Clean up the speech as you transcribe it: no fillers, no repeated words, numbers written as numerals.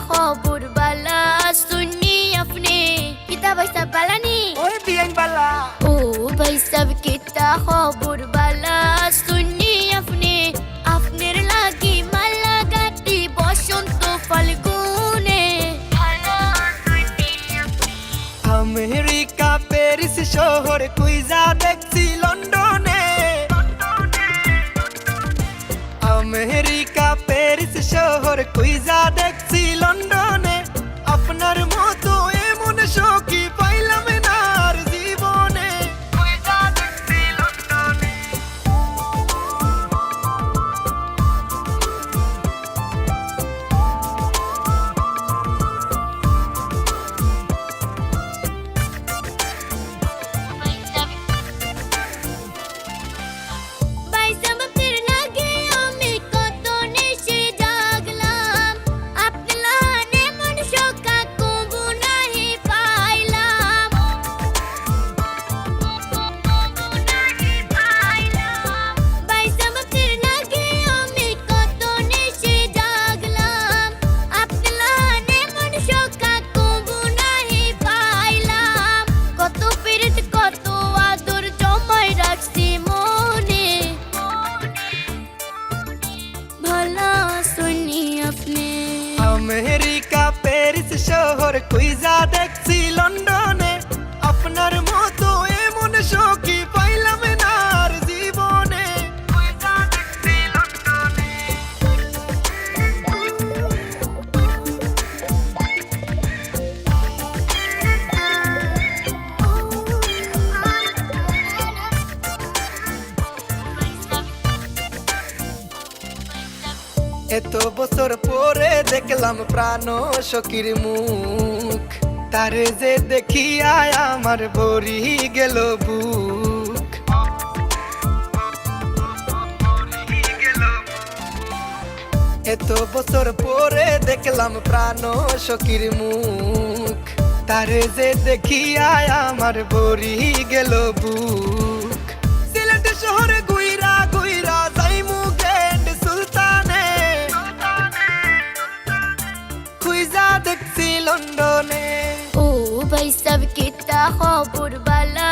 खबर बाला सुननी अपने किता भाई साहब बाला नी ओए बियन बाला ओ भाई साहब किता खबर बाला सुननी अपने आपनेर लागी माला गाती बसंत फाल्गुने আমেরিকা প্যারিস শহর কুইজা দেখছি লন্ডনে আমেরিকা প্যারিস শহর কুইজা দেখছি লন্ডনে আপনার মতো এমন সখী পাইলাম না আর জীবনে কুইজা দেখছি লন্ডনে भाई साहब तेरे लागे আমি কত নেশে জাগলাম আপনি লানে মন শোকা কবু নাহি পাইলাম ভাই সাহব তেরে লাগে আমি কত নেশে জাগলাম আপনি লানে মন শোকা কবু নাহি পাইলাম কত পীড়িত কত আদর জমাই রাখছি মনে भला सुनी अपने আমেরিকা প্যারিস শহর কুইজা দেখছি লন্ডনে আপনার মতো এমন সখী পাইলাম না আর জীবনে কুইজা দেখছি লন্ডনে এত বছর পরে দেখলাম প্রাণ সখীর মুখ তারে যে দেখিয়া আমার ভরি গেল বুক এত বছর পরে দেখলাম প্রাণ সখীর মুখ তারে যে দেখিয়া আমার ভরি গেল বুক সিলেট শহরে গুইরা গুইরা যাইমু গেন্ড সুলতানে খুইজা দেখছি লন্ডনে ओ भाई साहब किता खबर बाला